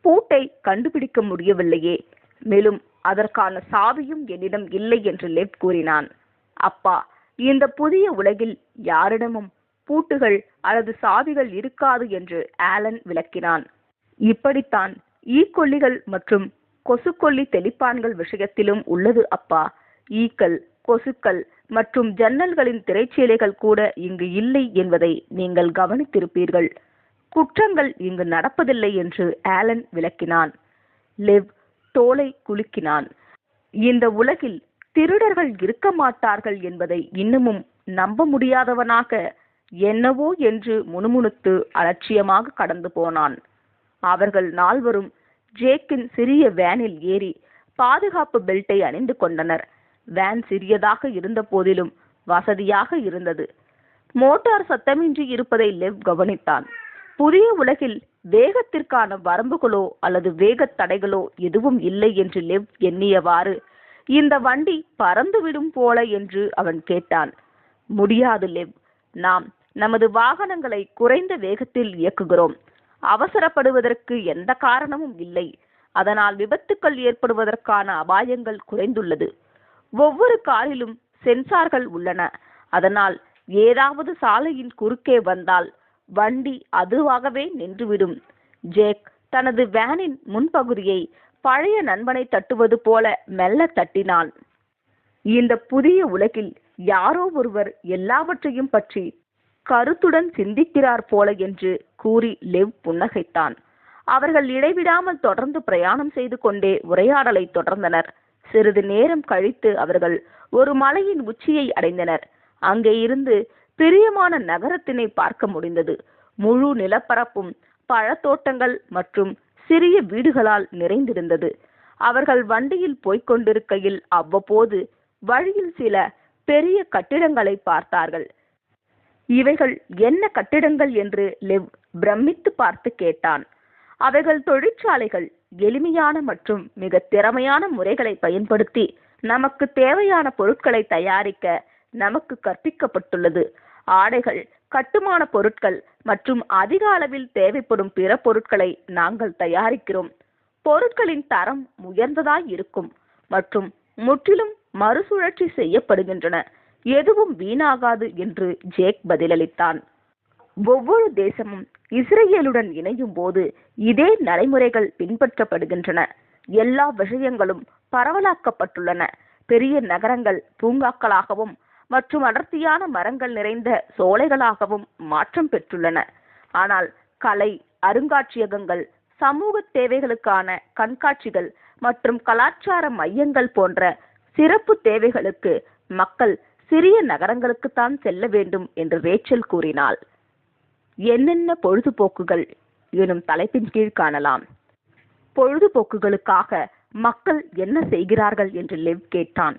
பூட்டை கண்டுபிடிக்க முடியவில்லையே, மேலும் அதற்கான சாவியும் என்னிடம் இல்லை என்று லெவ் கூறினான். அப்பா, இந்த புதிய உலகில் யாரிடமும் பூட்டுகள் அல்லது சாவிகள் இருக்காது என்று ஆலன் விளக்கினான். இப்படித்தான் ஈக்கொல்லிகள் மற்றும் கொசுக்கொல்லி தெளிப்பான்கள் விஷயத்திலும் உள்ளது அப்பா. ஈக்கள், கொசுக்கள் மற்றும் ஜன்னல்களின் திரைச்சீலைகள் கூட இங்கு இல்லை என்பதை நீங்கள் கவனித்திருப்பீர்கள். குற்றங்கள் இங்கு நடப்பதில்லை என்று ஆலன் விளக்கினான். லெவ் தோலை குலுக்கினான். இந்த உலகில் திருடர்கள் இருக்க மாட்டார்கள் என்பதை இன்னமும் நம்ப முடியாதவனாக என்னவோ என்று முணுமுணுத்து அலட்சியமாக கடந்து போனான். அவர்கள் நால்வரும் ஜேக்கின் சிறிய வேனில் ஏறி பாதுகாப்பு பெல்ட்டை அணிந்து கொண்டனர். வேன் சிறியதாக இருந்த போதிலும் வசதியாக இருந்தது. மோட்டார் சத்தமின்றி இருப்பதை லெவ் கவனித்தான். புதிய உலகில் வேகத்திற்கான வரம்புகளோ அல்லது வேக தடைகளோ எதுவும் இல்லை என்று லெவ் எண்ணியவாறு, இந்த வண்டி பறந்துவிடும் போல என்று அவன் கேட்டான். முடியாது லெவ், நாம் நமது வாகனங்களை குறைந்த வேகத்தில் இயக்குகிறோம். அவசரப்படுவதற்கு எந்த காரணமும் இல்லை. அதனால் விபத்துக்கள் ஏற்படுவதற்கான அபாயங்கள் குறைந்துள்ளது. ஒவ்வொரு காரிலும் சென்சார்கள் உள்ளன. அதனால் ஏதாவது சாலையின் குறுக்கே வந்தால் வண்டி அதுவாகவே நின்றுவிடும். ஜேக் தனது வேனின் முன்பகுதியை பழைய நண்பனை தட்டுவது போல மெல்ல தட்டினான். இந்த புதிய உலகில் யாரோ ஒருவர் எல்லாவற்றையும் பற்றி கருத்துடன் சிந்திக்கிறார் போல என்று கூறி லெவ் புன்னகைத்தான். அவர்கள் இடைவிடாமல் தொடர்ந்து பிரயாணம் செய்து கொண்டே உரையாடலை தொடர்ந்தனர். சிறிது நேரம் கழித்து அவர்கள் ஒரு மலையின் உச்சியை அடைந்தனர். அங்கே இருந்து பிரியமான நகரத்தினை பார்க்க முடிந்தது. முழு நிலப்பரப்பும் பழத்தோட்டங்கள் மற்றும் சிறிய வீடுகளால் நிறைந்திருந்தது. அவர்கள் வண்டியில் போய்கொண்டிருக்கையில் அவ்வப்போது வழியில் சில பெரிய கட்டிடங்களை பார்த்தார்கள். இவைகள் என்ன கட்டிடங்கள் என்று லெவ் பிரமித்து பார்த்து கேட்டான். அவைகள் தொழிற்சாலைகள். எளிமையான மற்றும் மிக திறமையான முறைகளை பயன்படுத்தி நமக்கு தேவையான பொருட்களை தயாரிக்க நமக்கு கற்பிக்கப்பட்டுள்ளது. ஆடைகள், கட்டுமான பொருட்கள் மற்றும் அதிக அளவில் தேவைப்படும் பிற பொருட்களை நாங்கள் தயாரிக்கிறோம். பொருட்களின் தரம் உயர்ந்ததாய் இருக்கும் மற்றும் முற்றிலும் மறுசுழற்சி செய்யப்படுகின்றன. எதுவும் வீணாகாது என்று ஜேக் பதிலளித்தான். ஒவ்வொரு தேசமும் இஸ்ரேலுடன் இணையும் போது இதே நடைமுறைகள் பின்பற்றப்படுகின்றன. எல்லா விஷயங்களும் பரவலாக்கப்பட்டுள்ளன. பெரிய நகரங்கள் பூங்காக்களாகவும் மற்றும் அடர்த்தியான மரங்கள் நிறைந்த சோலைகளாகவும் மாற்றம் பெற்றுள்ளன. ஆனால் கலை, அருங்காட்சியகங்கள், சமூக தேவைகளுக்கான கண்காட்சிகள் மற்றும் கலாச்சார மையங்கள் போன்ற சிறப்பு தேவைகளுக்கு மக்கள் சிறிய நகரங்களுக்குத்தான் செல்ல வேண்டும் என்று ரேச்சல் கூறினாள். என்னென்ன பொழுதுபோக்குகள் எனும் தலைப்பின் கீழ் காணலாம். பொழுதுபோக்குகளுக்காக மக்கள் என்ன செய்கிறார்கள் என்று லெவ் கேட்டான்.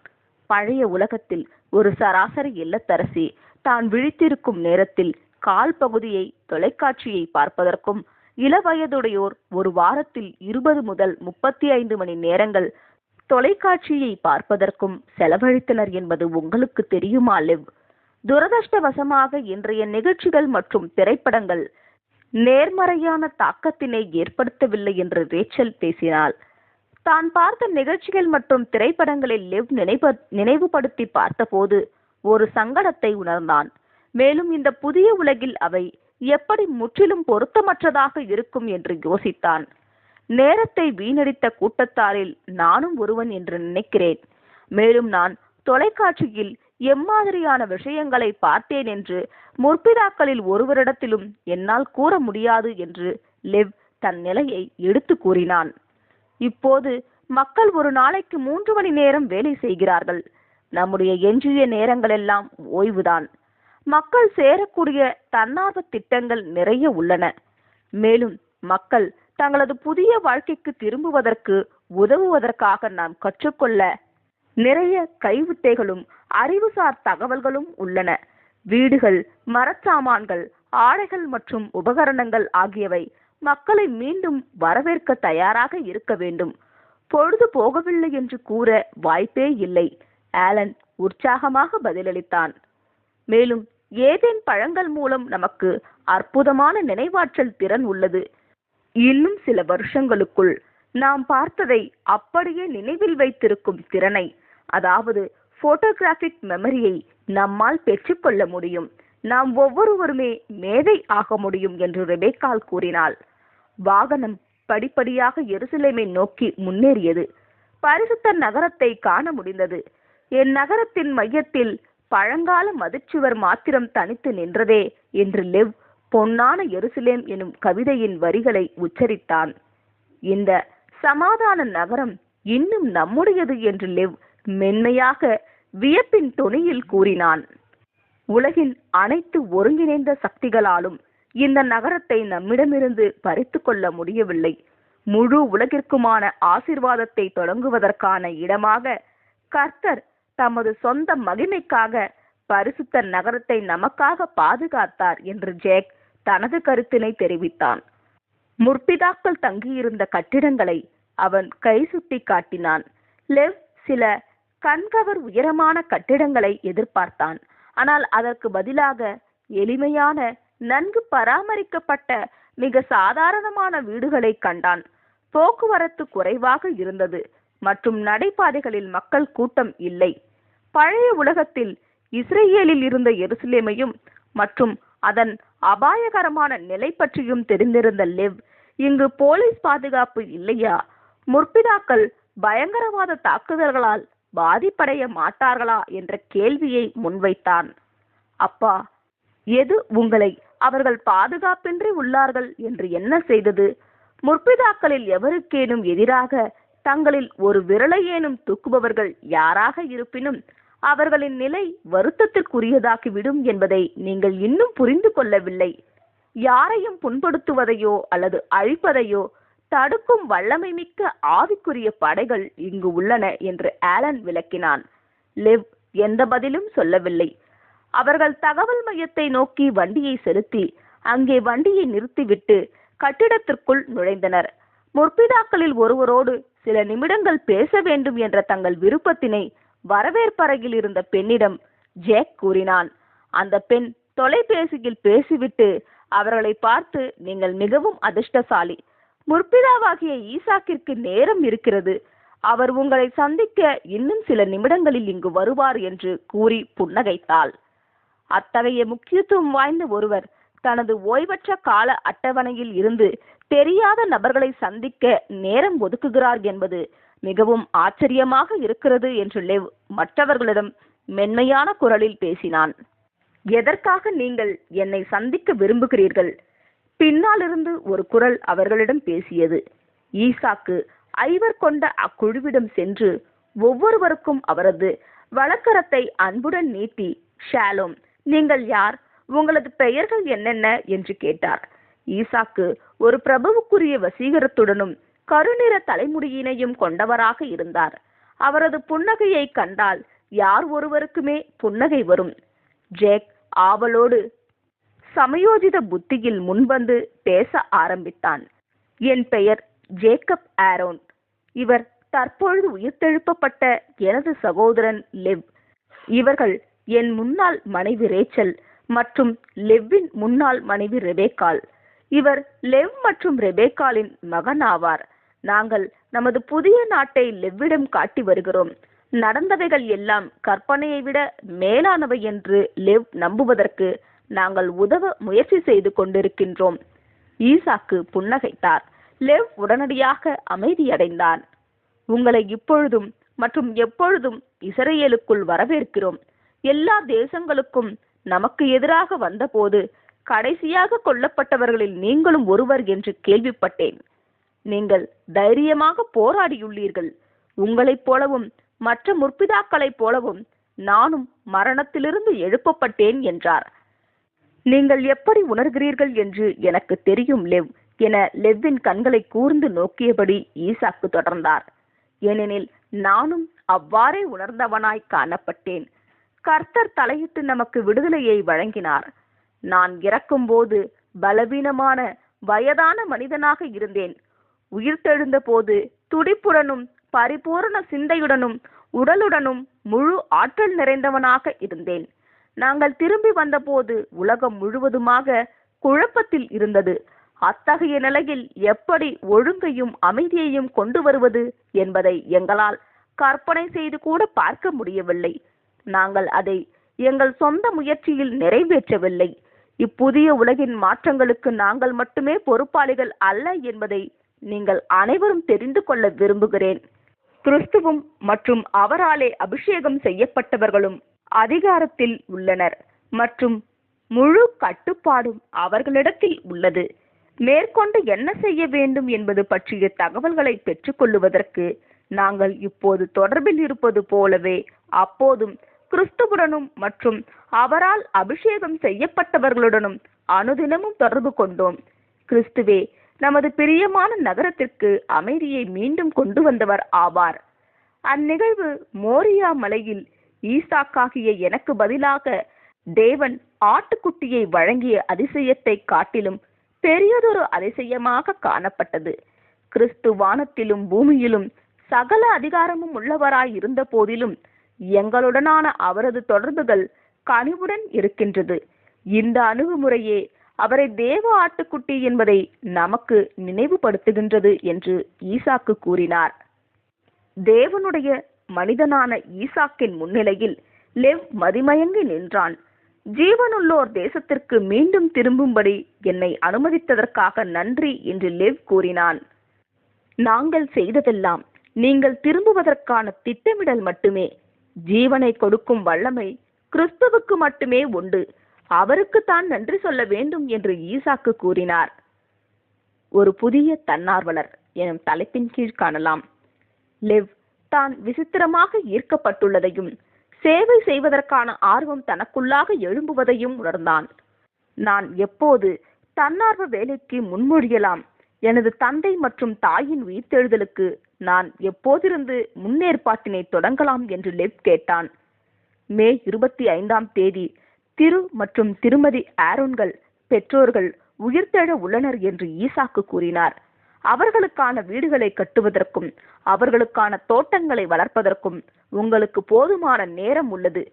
பழைய உலகத்தில் ஒரு சராசரி இல்லத்தரசி தான் விழித்திருக்கும் நேரத்தில் கால் பகுதியை தொலைக்காட்சியை பார்ப்பதற்கும், இளவயதுடையோர் ஒரு வாரத்தில் 20 முதல் 35 மணி நேரங்கள் தொலைக்காட்சியை பார்ப்பதற்கும் செலவழித்தனர் என்பது உங்களுக்கு தெரியுமா லெவ்? துரதிர்ஷ்டவசமாக இன்றைய நிகழ்ச்சிகள் மற்றும் திரைப்படங்கள் நேர்மறையான தாக்கத்தினை ஏற்படுத்தவில்லை என்று ரேச்சல் பேசினாள். தான் பார்த்த நிகழ்ச்சிகள் மற்றும் திரைப்படங்களில் லெவ் நினைவுபடுத்தி பார்த்தபோது ஒரு சங்கடத்தை உணர்ந்தான். மேலும் இந்த புதிய உலகில் அவை எப்படி முற்றிலும் பொருத்தமற்றதாக இருக்கும் என்று யோசித்தான். நேரத்தை வீணடித்த கூட்டத்தாரில் நானும் ஒருவன் என்று நினைக்கிறேன். மேலும் நான் தொலைக்காட்சியில் எம்மாதிரியான விஷயங்களை பார்த்தேன் என்று முற்பிதாக்களில் ஒருவரிடத்திலும் என்னால் கூற முடியாது என்று லெவ் தன் நிலையை எடுத்து கூறினான். இப்போது மக்கள் ஒரு நாளைக்கு 3 மணி நேரம் வேலை செய்கிறார்கள். நம்முடைய எஞ்சிய நேரங்களெல்லாம் ஓய்வுதான். மக்கள் சேரக்கூடிய தன்னார்வ திட்டங்கள் நிறைய உள்ளன. மேலும் மக்கள் தங்களது புதிய வாழ்க்கைக்கு திரும்புவதற்கு உதவுவதற்காக நாம் கற்றுக்கொள்ள நிறைய கைவித்தைகளும் அறிவுசார் தகவல்களும் உள்ளன. வீடுகள், மரச்சாமான்கள், ஆடைகள் மற்றும் உபகரணங்கள் ஆகியவை மக்களை மீண்டும் வரவேற்க தயாராக இருக்க வேண்டும். பொழுது போகவில்லை என்று கூற வாய்ப்பே இல்லை. ஆலன் உற்சாகமாக பதிலளித்தான். மேலும் ஏதேன் பழங்கள் மூலம் நமக்கு அற்புதமான நினைவாற்றல் திறன் உள்ளது. இன்னும் சில வருஷங்களுக்குள் நாம் பார்த்ததை அப்படியே நினைவில் வைத்திருக்கும் திறனை, அதாவது போட்டோகிராபிக் மெமரியை நம்மால் பெற்றுக்கொள்ள முடியும். நாம் ஒவ்வொருவருமே மேதை ஆக முடியும் என்று ரெபேக்காள் கூறினாள். வாகனம் படிப்படியாக எருசலேமை நோக்கி முன்னேறியது. பரிசுத்த நகரத்தை காண முடிந்தது. என் நகரத்தின் மையத்தில் பழங்கால மதிச்சுவர் மாத்திரம் தனித்து நின்றதே என்று லெவ் பொன்னான எருசலேம் எனும் கவிதையின் வரிகளை உச்சரித்தான். இந்த சமாதான நகரம் இன்னும் நம்முடையது என்று லெவ் மென்மையாக வியப்பின் தொனியில் கூறினான். உலகின் அனைத்து ஒருங்கிணைந்த சக்திகளாலும் இந்த நகரத்தை நம்மிடமிருந்து பறித்து கொள்ள முடியவில்லை. முழு உலகிற்குமான ஆசீர்வாதத்தை தொடங்குவதற்கான இடமாக கர்த்தர் தமது சொந்த மகிமைக்காக பரிசுத்த நகரத்தை நமக்காக பாதுகாத்தார் என்று ஜேக் தனது கருத்தினை தெரிவித்தான். முற்பிதாக்கள் தங்கியிருந்த கட்டிடங்களை அவன் கை சுட்டி காட்டினான். லெவ் சில கண்கவர் உயரமான கட்டிடங்களை எதிர்பார்த்தான். ஆனால் அதற்கு பதிலாக எளிமையான, நன்கு பராமரிக்கப்பட்ட மிக சாதாரணமான வீடுகளை கண்டான். போக்குவரத்து குறைவாக இருந்தது மற்றும் நடைபாதைகளில் மக்கள் கூட்டம் இல்லை. பழைய உலகத்தில் இஸ்ரேலில் இருந்த எருசலேமையும் மற்றும் அதன் அபாயகரமான நிலை பற்றியும் தெரிந்திருந்த லெவ், இங்கு போலீஸ் பாதுகாப்பு இல்லையா, முற்பிதாக்கள் பயங்கரவாத தாக்குதல்களால் பாதிப்படைய மாட்டார்களா என்ற கேள்வியை முன்வைத்தான். அப்பா, எது உங்களை அவர்கள் பாதுகாப்பின்றி உள்ளார்கள் என்று என்ன செய்தது? முற்பிதாக்களில் எவருக்கேனும் எதிராக தங்களில் ஒரு விரலையேனும் தூக்குபவர்கள் யாராக இருப்பினும் அவர்களின் நிலை வருத்தத்திற்குரியதாகிவிடும் என்பதை நீங்கள் இன்னும் புரிந்து கொள்ளவில்லை. யாரையும் புண்படுத்துவதையோ அல்லது அழிப்பதையோ தடுக்கும் வல்லமை மிக்க ஆவிக்குரிய படைகள் இங்கு உள்ளன என்று ஆலன் விளக்கினான். லெவ் எந்த பதிலும் சொல்லவில்லை. அவர்கள் தகவல் மையத்தை நோக்கி வண்டியை செலுத்தி அங்கே வண்டியை நிறுத்திவிட்டு கட்டிடத்திற்குள் நுழைந்தனர். முற்பிதாக்களில் ஒருவரோடு சில நிமிடங்கள் பேச வேண்டும் என்ற தங்கள் விருப்பத்தினை வரவேற்பறையில் இருந்த பெண்ணிடம் ஜேக் கூறினான். அந்த பெண் தொலைபேசியில் பேசிவிட்டு அவர்களை பார்த்து, நீங்கள் மிகவும் அதிர்ஷ்டசாலி. முற்பிதாவாகிய ஈசாக்கிற்கு நேரம் இருக்கிறது. அவர் உங்களை சந்திக்க இன்னும் சில நிமிடங்களில் இங்கு வருவார் என்று கூறி புன்னகைத்தாள். அத்தகைய முக்கியத்துவம் வாய்ந்த ஒருவர் தனது ஓய்வற்ற கால அட்டவணையில் இருந்து தெரியாத நபர்களை சந்திக்க நேரம் ஒதுக்குகிறார் என்பது மிகவும் ஆச்சரியமாக இருக்கிறது என்று லெவ் மற்றவர்களிடம் மென்மையான குரலில் பேசினான். எதற்காக நீங்கள் என்னை சந்திக்க விரும்புகிறீர்கள்? பின்னாலிருந்து ஒரு குரல் அவர்களிடம் பேசியது. ஈசாக்கு ஐவர் கொண்ட அக்குழுவிடம் சென்று ஒவ்வொருவருக்கும் அவரது வலக்கரத்தை அன்புடன் நீட்டி, ஷாலோம், நீங்கள் யார், உங்களது பெயர்கள் என்னென்ன என்று கேட்டார். ஈசாக்கு ஒரு பிரபுவுக்குரிய வசீகரத்துடனும் கருநிற தலைமுடியினையும் கொண்டவராக இருந்தார். அவரது புன்னகையை கண்டால் யார் ஒருவருக்குமே புன்னகை வரும். ஜேக் ஆவலோடு சமயோஜித புத்தியில் முன்வந்து பேச ஆரம்பித்தான். என் பெயர் ஜேக்கப் ஆரோன். இவர் தற்பொழுது உயிர்த்தெழுப்பப்பட்ட எனது சகோதரன் லெவ். இவர்கள் என் முன்னாள் மனைவி ரேச்சல் மற்றும் லெவ்வின் முன்னாள் மனைவி ரெபேக்காள். இவர் லெவ் மற்றும் ரெபேக்காளின் மகன் ஆவார். நாங்கள் நமது புதிய நாட்டை லெவ்விடம் காட்டி வருகிறோம். நடந்தவைகள் எல்லாம் கற்பனையை விட மேலானவை என்று லெவ் நம்புவதற்கு நாங்கள் உதவ முயற்சி செய்து கொண்டிருக்கின்றோம். ஈசாக்கு புன்னகைத்தார். லெவ் உடனடியாக அமைதியடைந்தான். உங்களை இப்பொழுதும் மற்றும் எப்பொழுதும் இஸ்ரேலுக்குள் வரவேற்கிறோம். எல்லா தேசங்களுக்கும் நமக்கு எதிராக வந்தபோது கடைசியாக கொல்லப்பட்டவர்களில் நீங்களும் ஒருவர் என்று கேள்விப்பட்டேன். நீங்கள் தைரியமாக போராடியுள்ளீர்கள். உங்களைப் போலவும் மற்ற முற்பிதாக்களைப் போலவும் நானும் மரணத்திலிருந்து எழுப்பப்பட்டேன் என்றார். நீங்கள் எப்படி உணர்கிறீர்கள் என்று எனக்கு தெரியும் லெவ் என லெவ்வின் கண்களை கூர்ந்து நோக்கியபடி ஈசாக்கு தொடர்ந்தார். ஏனெனில் நானும் அவ்வாறே உணர்ந்தவனாய் காணப்பட்டேன். கர்த்தர் தலையிட்டு நமக்கு விடுதலையை வழங்கினார். நான் இறக்கும்போது பலவீனமான வயதான மனிதனாக இருந்தேன். உயிர்த்தெழுந்த போது துடிப்புடனும் பரிபூரண சிந்தையுடனும் உடலுடனும் முழு ஆற்றல் நிறைந்தவனாக இருந்தேன். நாங்கள் திரும்பி வந்தபோது உலகம் முழுவதுமாக குழப்பத்தில் இருந்தது. அத்தகைய நிலையில் எப்படி ஒழுங்கையும் அமைதியையும் கொண்டு வருவது என்பதை எங்களால் கற்பனை செய்து கூட பார்க்க முடியவில்லை. நாங்கள் அதை எங்கள் சொந்த முயற்சியில் நிறைவேற்றவில்லை. இப்புதிய உலகின் மாற்றங்களுக்கு நாங்கள் மட்டுமே பொறுப்பாளிகள் அல்ல என்பதை நீங்கள் அனைவரும் தெரிந்து கொள்ள விரும்புகிறேன். கிறிஸ்துவும் மற்றும் அவராலே அபிஷேகம் செய்யப்பட்டவர்களும் அதிகாரத்தில் உள்ளனர் மற்றும் முழு கட்டுப்பாடும் அவர்களிடத்தில் உள்ளது. மேற்கொண்டு என்ன செய்ய வேண்டும் என்பது பற்றிய தகவல்களை பெற்றுக்கொள்வதற்கு நாங்கள் இப்போது தொடர்பில் இருப்பது போலவே அப்போதும் கிறிஸ்துவுடனும் மற்றும் அவரால் அபிஷேகம் செய்யப்பட்டவர்களுடனும் அனுதினமும் தொடர்பு கொண்டோம். கிறிஸ்துவே நமது பிரியமான நகரத்திற்கு அமைதியை மீண்டும் கொண்டு வந்தவர் ஆவார். அந்நிகழ்வு மோரியா மலையில் ஈசாக்காகிய எனக்கு பதிலாக தேவன் ஆட்டுக்குட்டியை வழங்கிய அதிசயத்தை காட்டிலும் பெரியதொரு அதிசயமாக காணப்பட்டது. கிறிஸ்து வானத்திலும் பூமியிலும் சகல அதிகாரமும் உள்ளவராய் இருந்த போதிலும் எங்களுடனான அவரது தொடர்புகள் கனிவுடன் இருக்கின்றது. இந்த அணுகுமுறையே அவரை தேவ ஆட்டுக்குட்டி என்பதை நமக்கு நினைவுபடுத்துகின்றது என்று ஈசாக்கு கூறினார். தேவனுடைய மனிதனான ஈசாக்கின் முன்னிலையில் லெவ் மதிமயங்கி நின்றான். ஜீவனுள்ளோர் தேசத்திற்கு மீண்டும் திரும்பும்படி என்னை அனுமதித்ததற்காக நன்றி என்று லெவ் கூறினான். நாங்கள் செய்ததெல்லாம் நீங்கள் திரும்புவதற்கான திட்டமிடல் மட்டுமே. ஜீவனை கொடுக்கும் வல்லமை கிறிஸ்துவுக்கு மட்டுமே உண்டு. அவருக்கு தான் நன்றி சொல்ல வேண்டும் என்று ஈசாக்கு கூறினார். ஒரு புதிய தன்னார்வலர் எனும் தலைப்பின் கீழ் காணலாம். லெவ் தான் விசித்திரமாக ஈர்க்கப்பட்டுள்ளதையும் சேவை செய்வதற்கான ஆர்வம் தனக்குள்ளாக எழும்புவதையும் உணர்ந்தான். நான் எப்போது தன்னார்வ வேலைக்கு முன்மொழியலாம்? எனது தந்தை மற்றும் தாயின் உயிர்த்தெழுதலுக்கு நான் எப்போதிருந்து முன்னேற்பாட்டினை தொடங்கலாம் என்று லெவ் கேட்டான். மே 25 திரு மற்றும் திருமதி ஆரோன்கள் பெற்றோர்கள் உயிர்த்தெழ உள்ளனர் என்று ஈசாக்கு கூறினார். அவர்களுக்கான வீடுகளை கட்டுவதற்கும் அவர்களுக்கான தோட்டங்களை வளர்ப்பதற்கும் உங்களுக்கு போதுமான நேரம் உள்ளது.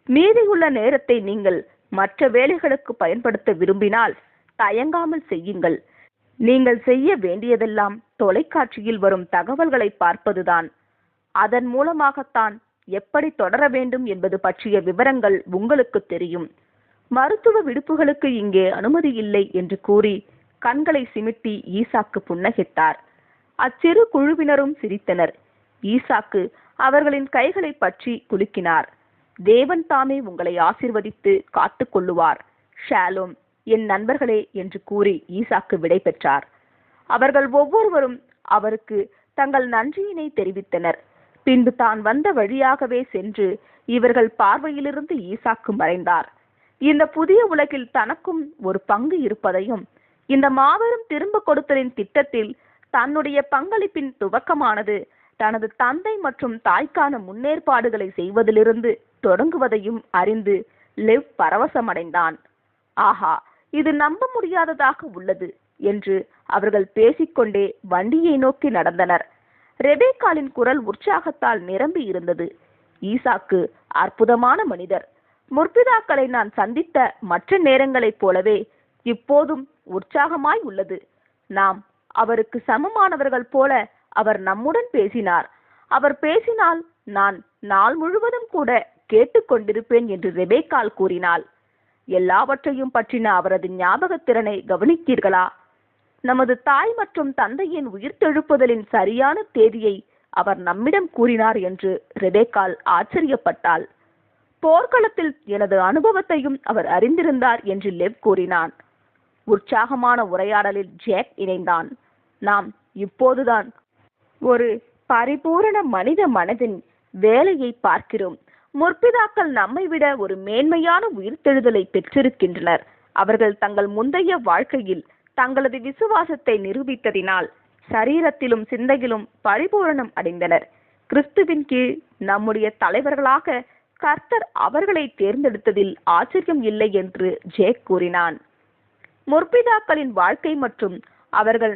மீதியுள்ள நேரத்தை நீங்கள் மற்ற வேலைகளுக்கு பயன்படுத்த விரும்பினால் தயங்காமல் செய்யுங்கள். நீங்கள் செய்ய வேண்டியதெல்லாம் தொலைக்காட்சியில் வரும் தகவல்களை பார்ப்பதுதான். அதன் மூலமாகத்தான் எப்படி தொடர வேண்டும் என்பது பற்றிய விவரங்கள் உங்களுக்கு தெரியும். மருத்துவ விடுப்புகளுக்கு இங்கே அனுமதி இல்லை என்று கூறி கண்களை சிமிட்டி ஈசாக்கு புன்னகைத்தார். அச்சிறு குழுவினரும் சிரித்தனர். ஈசாக்கு அவர்களின் கைகளை பற்றி குலுக்கினார். தேவன் தாமே உங்களை ஆசீர்வதித்து காத்து கொள்ளுவார். ஷாலோம் என் நண்பர்களே என்று கூறி ஈசாக்கு விடை பெற்றார். அவர்கள் ஒவ்வொருவரும் அவருக்கு தங்கள் நன்றியினை தெரிவித்தனர். பின்பு தான் வந்த வழியாகவே சென்று இவர்கள் பார்வையிலிருந்து ஈசாக்கு மறைந்தார். இந்த புதிய உலகில் தனக்கும் ஒரு பங்கு இருப்பதையும் இந்த மாபெரும் திரும்ப கொடுத்தலின் திட்டத்தில் தன்னுடைய பங்களிப்பின் துவக்கமானது தனது தந்தை மற்றும் தாய்க்கான முன்னேற்பாடுகளை செய்வதிலிருந்து தொடங்குவதையும் அறிந்து லெவ் பரவசமடைந்தான். ஆஹா, இது நம்ப முடியாததாக உள்ளது என்று அவர்கள் பேசிக்கொண்டே வண்டியை நோக்கி நடந்தனர். ரெபேக்காலின் குரல் உற்சாகத்தால் நிரம்பி இருந்தது. ஈசாக்கு அற்புதமான மனிதர். முற்பிதாக்களை நான் சந்தித்த மற்ற நேரங்களைப் போலவே இப்போதும் உற்சாகமாய் உள்ளது. நாம் அவருக்கு சமமானவர்கள் போல அவர் நம்முடன் பேசினார். அவர் பேசினால் நான் நாள் முழுவதும் கூட கேட்டுக்கொண்டிருப்பேன் என்று ரெபேக்கால் கூறினாள். எல்லாவற்றையும் பற்றின அவரது ஞாபகத்திறனை கவனித்தீர்களா? நமது தாய் மற்றும் தந்தையின் உயிர்த்தெழுப்புதலின் சரியான தேதியை அவர் நம்மிடம் கூறினார் என்று ரெபேக்கால் ஆச்சரியப்பட்டாள். போர்க்களத்தில் எனது அனுபவத்தையும் அவர் அறிந்திருந்தார் என்று லெவ் கூறினான். உற்சாகமான உரையாடலில் ஜேக் இணைந்தான். நாம் இப்போதுதான் ஒரு பரிபூரண மனித மனதின் வேலையை பார்க்கிறோம். முற்பிதாக்கள் நம்மை விட ஒரு மேன்மையான உயிர்த்தெழுதலை பெற்றிருக்கின்றனர். அவர்கள் தங்கள் முந்தைய வாழ்க்கையில் தங்களது விசுவாசத்தை நிரூபித்ததினால் சரீரத்திலும் சிந்தையிலும் பரிபூரணம் அடைந்தனர். கிறிஸ்துவின் கீழ் நம்முடைய தலைவர்களாக கர்த்தர் அவர்களை தேர்ந்தெடுத்ததில் ஆச்சரியம் இல்லை என்று ஜேக் கூறினான். முற்பிதாக்களின் வாழ்க்கை மற்றும் அவர்கள்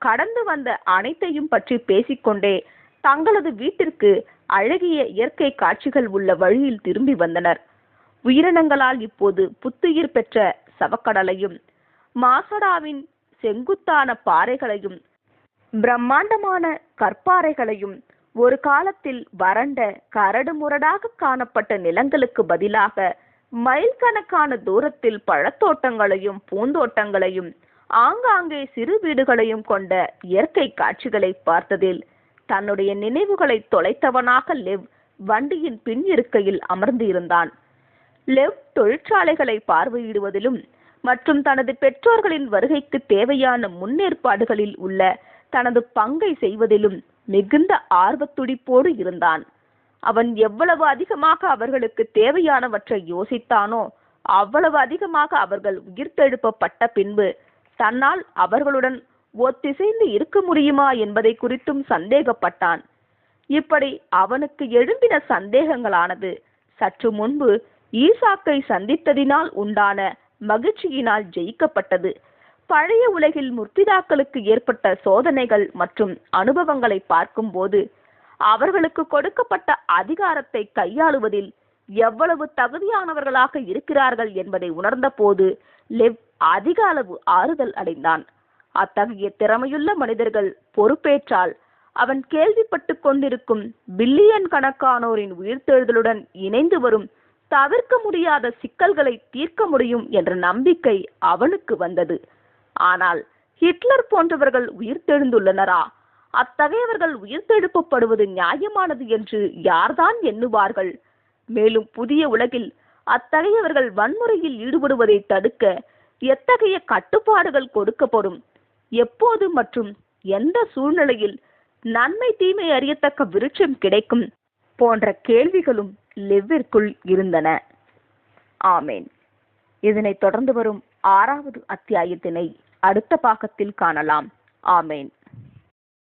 கடந்து வந்த அனைத்தையும் பற்றி பேசிக்கொண்டே தங்களது வீட்டிற்கு அழகிய இயற்கை காட்சிகள் உள்ள வழியில் திரும்பி வந்தனர். உயிரினங்களால் இப்போது புத்துயிர் பெற்ற சவக்கடலையும் மாசடாவின் செங்குத்தான பாறைகளையும் பிரம்மாண்டமான கற்பாறைகளையும் ஒரு காலத்தில் வறண்ட கரடு முரடாக காணப்பட்ட நிலங்களுக்கு பதிலாக மைல் கணக்கான தூரத்தில் பழத்தோட்டங்களையும் பூந்தோட்டங்களையும் ஆங்காங்கே சிறு வீடுகளையும் கொண்ட இயற்கை காட்சிகளை பார்த்ததில் தன்னுடைய நினைவுகளை தொலைத்தவனாக லெவ் வண்டியின் பின் இருக்கையில் அமர்ந்து இருந்தான். லெவ் தொழிற்சாலைகளை பார்வையிடுவதிலும் மற்றும் தனது பெற்றோர்களின் வருகைக்கு தேவையான முன்னேற்பாடுகளில் உள்ள தனது பங்கை செய்வதிலும் மிகுந்த ஆர்வத்துடிப்போடு இருந்தான். அவன் எவ்வளவு அதிகமாக அவர்களுக்கு தேவையானவற்றை யோசித்தானோ அவ்வளவு அதிகமாக அவர்கள் உயிர்த்தெழுப்பப்பட்ட பின்பு தன்னால் அவர்களுடன் ஒத்திசைந்து இருக்க முடியுமா என்பதை குறித்தும் சந்தேகப்பட்டான். இப்படி அவனுக்கு எழும்பின சந்தேகங்களானது சற்று முன்பு ஈசாக்கை சந்தித்ததினால் உண்டான மகிழ்ச்சியினால் ஜெயிக்கப்பட்டது. பழைய உலகில் முற்பிதாக்களுக்கு ஏற்பட்ட சோதனைகள் மற்றும் அனுபவங்களை பார்க்கும்போது அவர்களுக்கு கொடுக்கப்பட்ட அதிகாரத்தை கையாளுவதில் எவ்வளவு தகுதியானவர்களாக இருக்கிறார்கள் என்பதை உணர்ந்த போது லெவ் அதிக அளவு ஆறுதல் அடைந்தான். அத்தகைய திறமையுள்ள மனிதர்கள் பொறுப்பேற்றால் அவன் கேள்விப்பட்டு கொண்டிருக்கும் பில்லியன் கணக்கானோரின் உயிர்த்தெழுதலுடன் இணைந்து வரும் தவிர்க்க முடியாத சிக்கல்களை தீர்க்க முடியும் என்ற நம்பிக்கை அவனுக்கு வந்தது. ஆனால் ஹிட்லர் போன்றவர்கள் உயிர்த்தெழுந்துள்ளனரா? அத்தகையவர்கள் உயிர்த்தெழுப்பப்படுவது நியாயமானது என்று யார்தான் எண்ணுவார்கள்? மேலும் புதிய உலகில் அத்தகையவர்கள் வன்முறையில் ஈடுபடுவதை தடுக்க எத்தகைய கட்டுப்பாடுகள் கொடுக்கப்படும்? எப்போது மற்றும் எந்த சூழ்நிலையில் நன்மை தீமை அறியத்தக்க விருட்சம் கிடைக்கும் போன்ற கேள்விகளும் லெவ்விற்குள் இருந்தன. ஆமேன். இதனை தொடர்ந்து வரும் 6வது அத்தியாயத்தினை அடுத்த பாகத்தில் காணலாம். ஆமேன்.